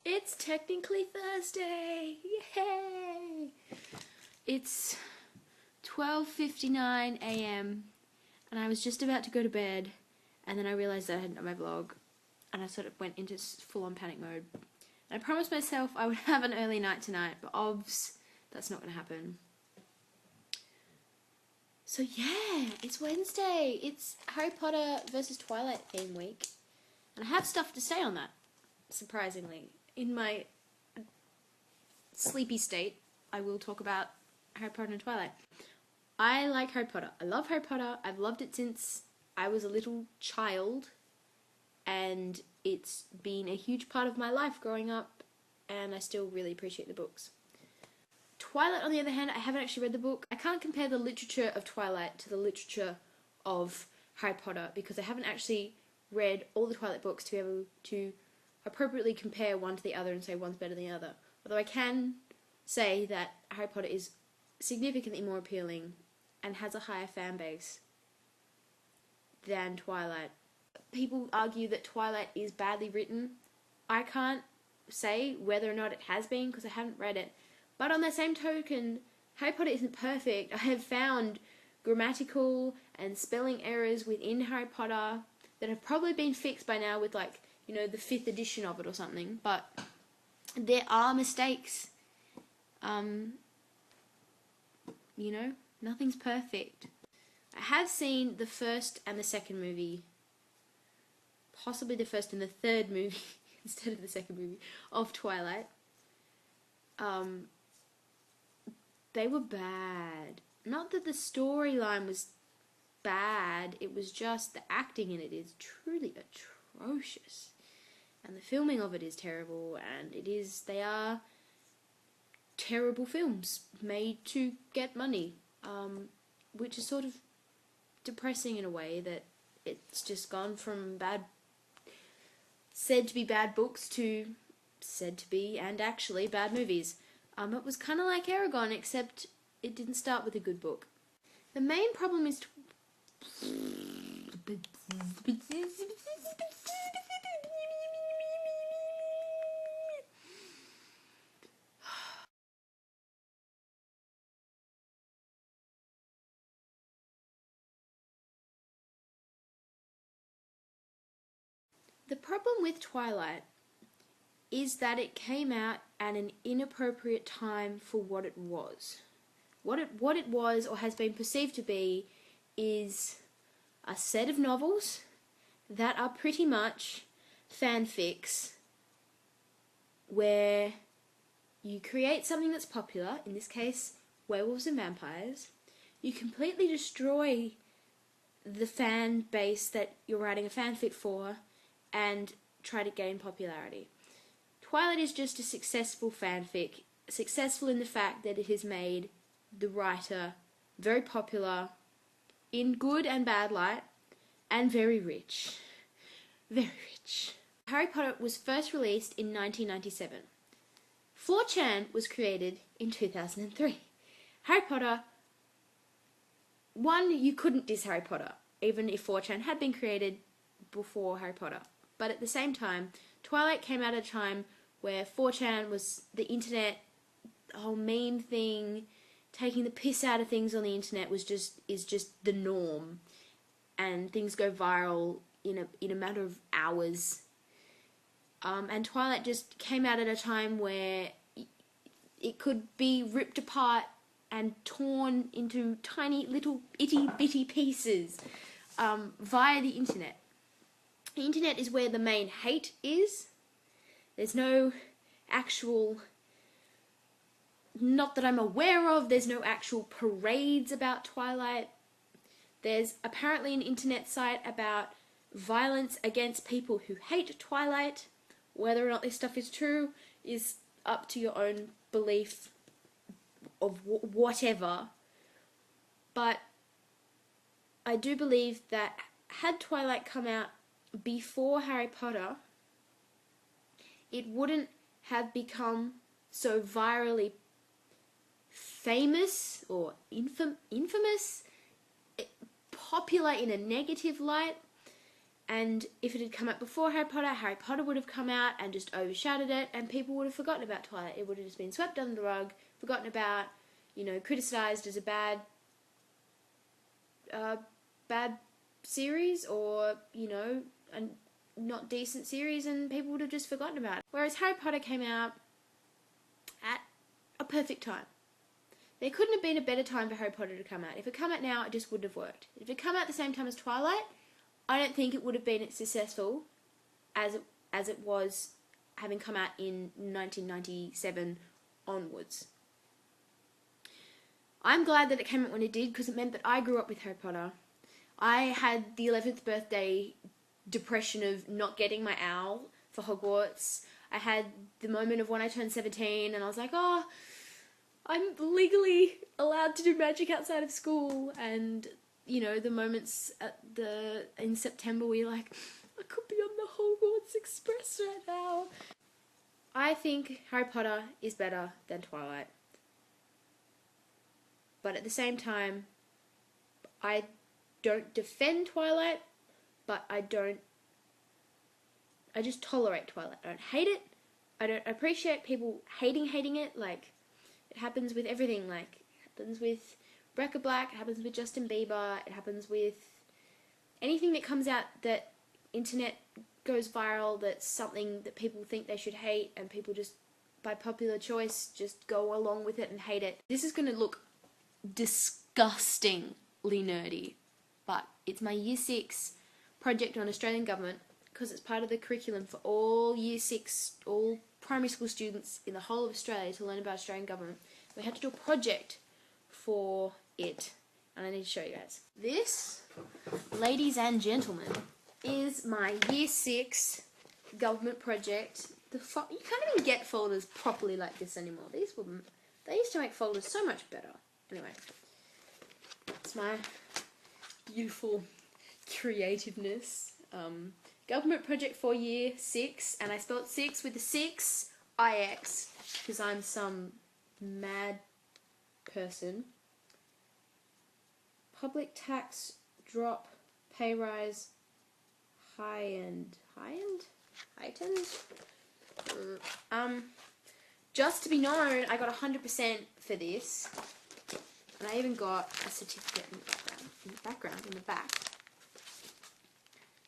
It's technically Thursday! Yay! It's 12:59 a.m. and I was just about to go to bed, and then I realised that I hadn't done my vlog, and I sort of went into full-on panic mode. And I promised myself I would have an early night tonight, but obvs, that's not going to happen. So yeah, it's Wednesday. It's Harry Potter versus Twilight theme week, and I have stuff to say on that, surprisingly. In my sleepy state, I will talk about Harry Potter and Twilight. I like Harry Potter. I love Harry Potter. I've loved it since I was a little child, and it's been a huge part of my life growing up, and I still really appreciate the books. Twilight, on the other hand, I haven't actually read the book. I can't compare the literature of Twilight to the literature of Harry Potter because I haven't actually read all the Twilight books to be able to appropriately compare one to the other and say one's better than the other. Although I can say that Harry Potter is significantly more appealing and has a higher fan base than Twilight. People argue that Twilight is badly written. I can't say whether or not it has been because I haven't read it. But on the same token, Harry Potter isn't perfect. I have found grammatical and spelling errors within Harry Potter that have probably been fixed by now with, like, you know, the 5th edition of it or something. But there are mistakes. You know, nothing's perfect. I have seen the first and the second movie, possibly the first and the third movie instead of the second movie of Twilight. They were bad. Not that the storyline was bad, it was just the acting in it is truly atrocious. And the filming of it is terrible, and they are terrible films made to get money, which is sort of depressing in a way that it's just gone from said to be bad books to said to be and actually bad movies. It was kind of like Aragon, except it didn't start with a good book. The main problem is the problem with Twilight is that it came out at an inappropriate time for what it was. What it was, or has been perceived to be, is a set of novels that are pretty much fanfics where you create something that's popular, in this case, werewolves and vampires. You completely destroy the fan base that you're writing a fanfic for and try to gain popularity. Twilight is just a successful fanfic, successful in the fact that it has made the writer very popular in good and bad light, and very rich. Very rich. Harry Potter was first released in 1997. 4chan was created in 2003. Harry Potter, you couldn't diss Harry Potter, even if 4chan had been created before Harry Potter. But at the same time, Twilight came out at a time where 4chan was the internet, the whole meme thing, taking the piss out of things on the internet is just the norm, and things go viral in a matter of hours. And Twilight just came out at a time where it could be ripped apart and torn into tiny little itty bitty pieces via the internet. The internet is where the main hate is. There's no actual, not that I'm aware of, there's no actual parades about Twilight. There's apparently an internet site about violence against people who hate Twilight. Whether or not this stuff is true is up to your own belief of whatever. But I do believe that had Twilight come out before Harry Potter, it wouldn't have become so virally famous or infamous, popular in a negative light, And if it had come out before Harry Potter would have come out and just overshadowed it, and people would have forgotten about Twilight. It would have just been swept under the rug, forgotten about, criticised as a bad series, or, a not decent series, and people would have just forgotten about it. Whereas Harry Potter came out at a perfect time. There couldn't have been a better time for Harry Potter to come out. If it come out now, it just wouldn't have worked. If it come out at the same time as Twilight, I don't think it would have been as successful as it was having come out in 1997 onwards. I'm glad that it came out when it did, because it meant that I grew up with Harry Potter. I had the 11th birthday depression of not getting my owl for Hogwarts. I had the moment of when I turned 17 and I was like, oh, I'm legally allowed to do magic outside of school. And the moments in September where you're like, I could be on the Hogwarts Express right now. I think Harry Potter is better than Twilight. But at the same time, I don't defend Twilight, but I just tolerate Twilight. I don't hate it. I don't appreciate people hating it. Like, it happens with everything. Like, it happens with Rebecca Black, it happens with Justin Bieber, it happens with anything that comes out that internet goes viral, that's something that people think they should hate, and people just, by popular choice, just go along with it and hate it. This is going to look disgustingly nerdy, but it's my Year 6 project on Australian government, because it's part of the curriculum for all Year 6, all primary school students in the whole of Australia to learn about Australian government. We had to do a project for it, and I need to show you guys. This, ladies and gentlemen, is my Year 6 government project. You can't even get folders properly like this anymore. They used to make folders so much better. Anyway, it's my beautiful creativeness. Government project for Year 6, and I spelled 6 with the 6 IX, because I'm some mad person. Public tax drop, pay rise, heightened. Just to be known, I got 100% for this, and I even got a certificate in the back.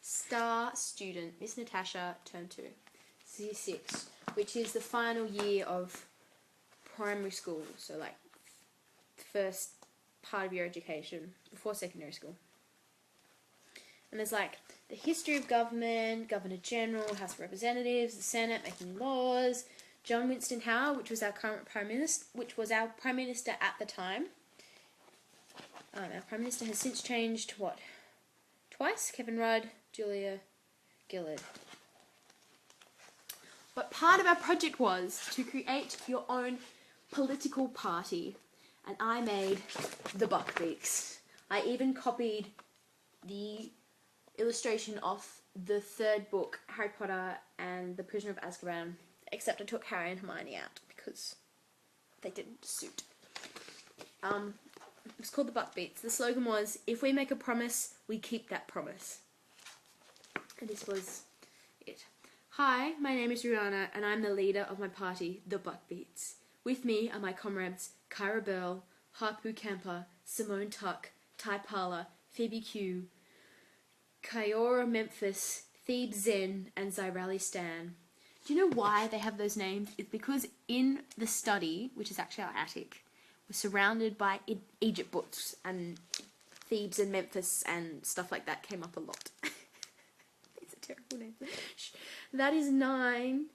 Star student, Miss Natasha, term 2, Year 6, which is the final year of primary school, so like the first part of your education before secondary school. And there's like the history of government, Governor General, House of Representatives, the Senate making laws, John Winston Howard, which was our current Prime Minister at the time. Our Prime Minister has since changed, twice? Kevin Rudd, Julia Gillard. But part of our project was to create your own political party, and I made the Beaks. I even copied the illustration off the third book, Harry Potter and the Prisoner of Azkaban, except I took Harry and Hermione out because they didn't suit. It was called the Beaks. The slogan was, if we make a promise, we keep that promise. And this was it. Hi, my name is Rihanna, and I'm the leader of my party, the Beaks. With me are my comrades Kyra Bell, Harpu Kemper, Simone Tuck, Ty Parler, Phoebe Q, Kyora Memphis, Thebe Zen, and Zyrali Stan. Do you know why they have those names? It's because in the study, which is actually our attic, we're surrounded by Egypt books, and Thebes and Memphis and stuff like that came up a lot. These are terrible names. That is 9.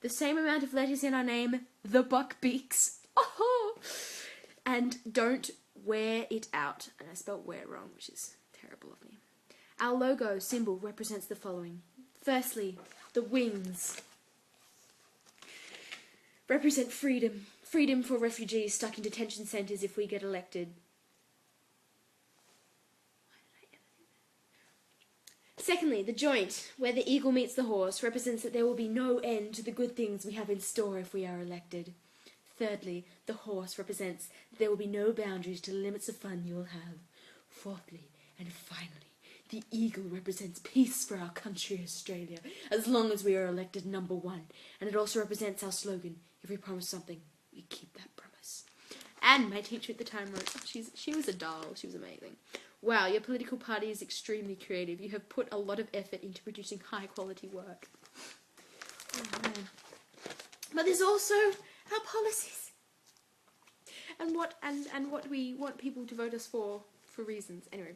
The same amount of letters in our name, the Beaks. Oh! And don't wear it out. And I spelled wear wrong, which is terrible of me. Our logo symbol represents the following. Firstly, the wings represent freedom. Freedom for refugees stuck in detention centres if we get elected. Secondly, the joint, where the eagle meets the horse, represents that there will be no end to the good things we have in store if we are elected. Thirdly, the horse represents that there will be no boundaries to the limits of fun you will have. Fourthly, and finally, The eagle represents peace for our country, Australia, as long as we are elected number one. And it also represents our slogan, if we promise something, we keep that promise. And my teacher at the time wrote, she was a doll, she was amazing. Wow, your political party is extremely creative. You have put a lot of effort into producing high quality work. Oh man. But there's also our policies. And what we want people to vote us for reasons. Anyway,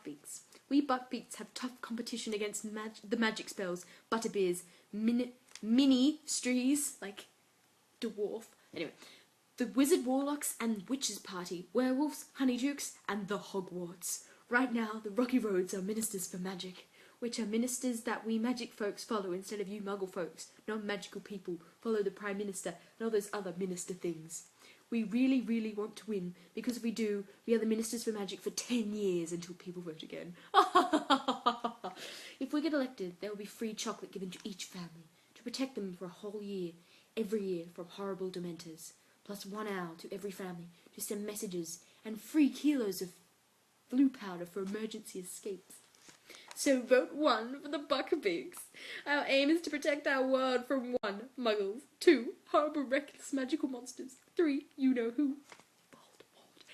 Beaks. We Beaks have tough competition against the magic spells, butterbeers, mini-strees, like dwarf. Anyway, the wizard warlocks and witches party, werewolves, honeydukes, and the Hogwarts. Right now, the rocky roads are ministers for magic, which are ministers that we magic folks follow instead of you muggle folks, non-magical people, follow the Prime Minister and all those other minister things. We really, really want to win, because if we do, we are the ministers for magic for 10 years until people vote again. If we get elected, there will be free chocolate given to each family, to protect them for a whole year, every year, from horrible dementors, plus 1 owl to every family to send messages, and free kilos of blue powder for emergency escapes. So vote 1 for the Beaks. Our aim is to protect our world from 1, muggles, 2, horrible reckless magical monsters, 3, you know who, Voldemort,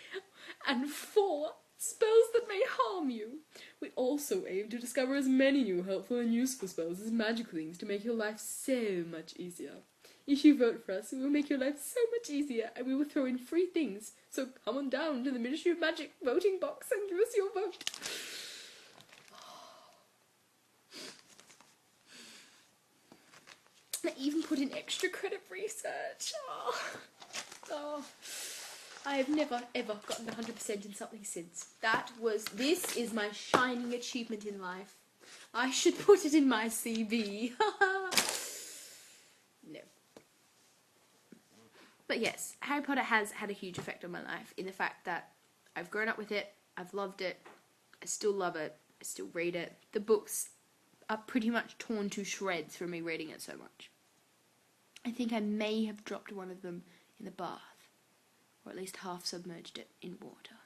and 4, spells that may harm you. We also aim to discover as many new helpful and useful spells as magical things to make your life so much easier. If you vote for us, we will make your life so much easier, and we will throw in free things. So come on down to the Ministry of Magic voting box and give us your vote. I even put in extra credit research. Oh. I have never, ever gotten 100% in something since. This is my shining achievement in life. I should put it in my CV. No. But yes, Harry Potter has had a huge effect on my life in the fact that I've grown up with it, I've loved it, I still love it, I still read it. The books are pretty much torn to shreds from me reading it so much. I think I may have dropped one of them in the bath, or at least half submerged it in water.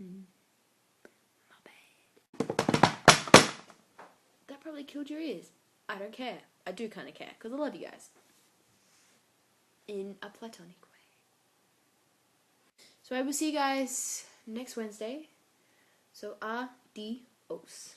My bad. That probably killed your ears. I don't care. I do kind of care, because I love you guys. In a platonic way. So I will see you guys next Wednesday. So adios.